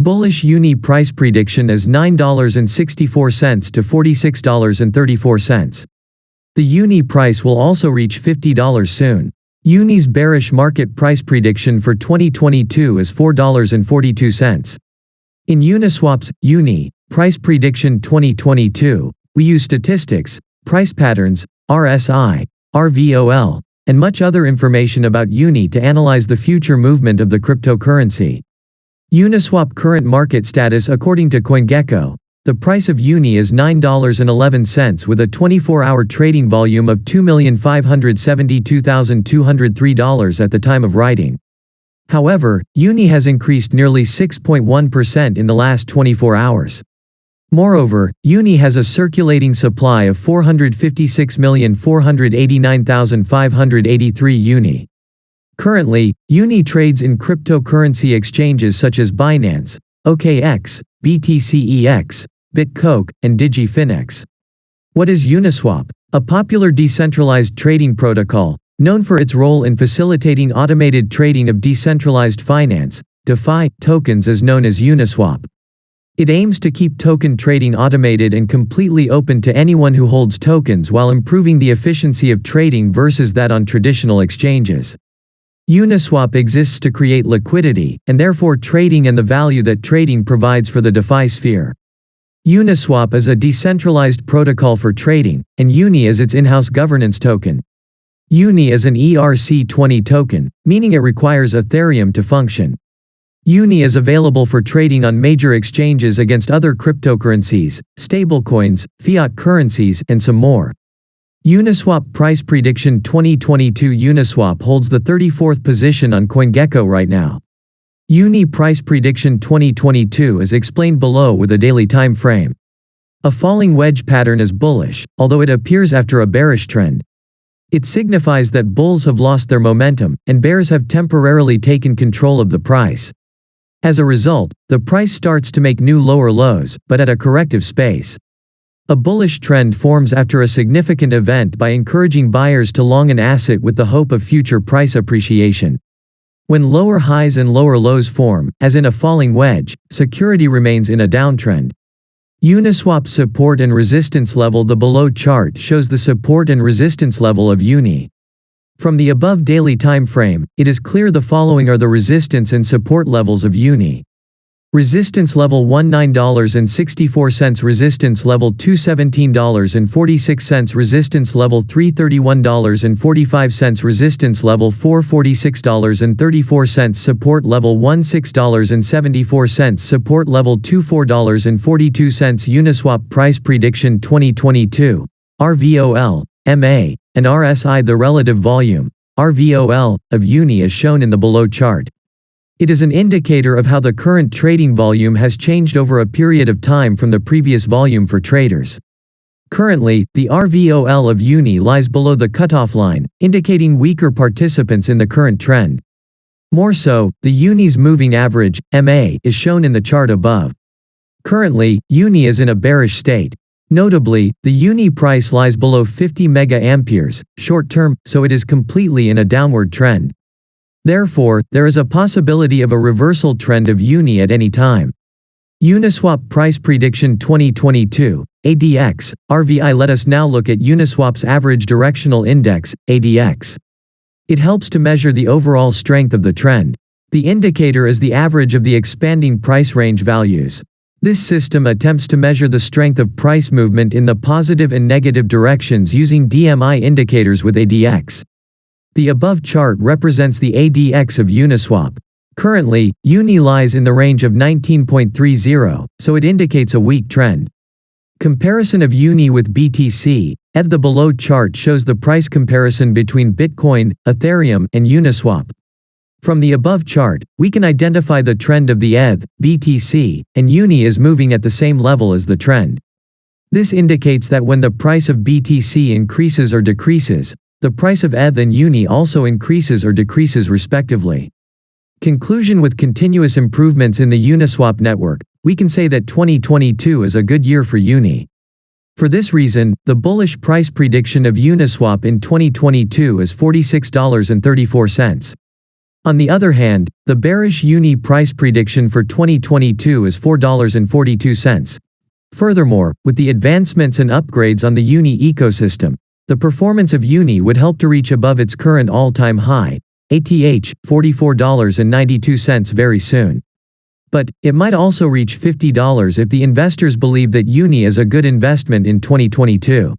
Bullish Uni price prediction is $9.64 to $46.34. The Uni price will also reach $50 soon. Uni's bearish market price prediction for 2022 is $4.42. In Uniswap's Uni price prediction 2022, we use statistics, price patterns, RSI, RVOL, and much other information about Uni to analyze the future movement of the cryptocurrency. Uniswap current market status according to CoinGecko. The price of Uni is $9.11 with a 24-hour trading volume of $2,572,203 at the time of writing. However, Uni has increased nearly 6.1% in the last 24 hours. Moreover, Uni has a circulating supply of 456,489,583 Uni. Currently, Uni trades in cryptocurrency exchanges such as Binance, OKX, BTCEX, BitCoke, and DigiFinex. What is Uniswap? A popular decentralized trading protocol, known for its role in facilitating automated trading of decentralized finance, DeFi, tokens is known as Uniswap. It aims to keep token trading automated and completely open to anyone who holds tokens while improving the efficiency of trading versus that on traditional exchanges. Uniswap exists to create liquidity, and therefore trading and the value that trading provides for the DeFi sphere. Uniswap is a decentralized protocol for trading, and Uni is its in-house governance token. Uni is an ERC20 token, meaning it requires Ethereum to function. Uni is available for trading on major exchanges against other cryptocurrencies, stablecoins, fiat currencies, and some more. Uniswap price prediction 2022. Uniswap holds the 34th position on CoinGecko right now. Uni price prediction 2022 is explained below with a daily time frame. A falling wedge pattern is bullish, although it appears after a bearish trend. It signifies that bulls have lost their momentum, and bears have temporarily taken control of the price. As a result, the price starts to make new lower lows, but at a corrective space. A bullish trend forms after a significant event by encouraging buyers to long an asset with the hope of future price appreciation. When lower highs and lower lows form, as in a falling wedge, security remains in a downtrend. Uniswap's support and resistance level. The below chart shows the support and resistance level of Uni. From the above daily time frame, it is clear the following are the resistance and support levels of Uni. Resistance level 1 $9.64, resistance level 2 $17.46, resistance level 3 $31.45, resistance level 4 $46.34, support level 1 $6.74, support level 2 $4.42. Uniswap price prediction 2022, RVOL, MA, and RSI. The relative volume, RVOL, of Uni is shown in the below chart. It is an indicator of how the current trading volume has changed over a period of time from the previous volume for traders. Currently, the RVOL of Uni lies below the cutoff line, indicating weaker participants in the current trend. More so, the Uni's moving average, MA, is shown in the chart above. Currently, Uni is in a bearish state. Notably, the Uni price lies below 50 mA short-term, so it is completely in a downward trend. Therefore, there is a possibility of a reversal trend of Uni at any time. Uniswap price prediction 2022, ADX, RVI. Let us now look at Uniswap's average directional index, ADX. It helps to measure the overall strength of the trend. The indicator is the average of the expanding price range values. This system attempts to measure the strength of price movement in the positive and negative directions using DMI indicators with ADX. The above chart represents the ADX of Uniswap. Currently, Uni lies in the range of 19.30, so it indicates a weak trend. Comparison of Uni with BTC, ETH. The below chart shows the price comparison between Bitcoin, Ethereum, and Uniswap. From the above chart, we can identify the trend of the ETH, BTC, and Uni is moving at the same level as the trend. This indicates that when the price of BTC increases or decreases, the price of ETH and Uni also increases or decreases respectively. Conclusion: with continuous improvements in the Uniswap network, we can say that 2022 is a good year for Uni. For this reason, the bullish price prediction of Uniswap in 2022 is $46.34. On the other hand, the bearish Uni price prediction for 2022 is $4.42. Furthermore, with the advancements and upgrades on the Uni ecosystem, the performance of Uni would help to reach above its current all-time high, ATH, $44.92 very soon. But, it might also reach $50 if the investors believe that Uni is a good investment in 2022.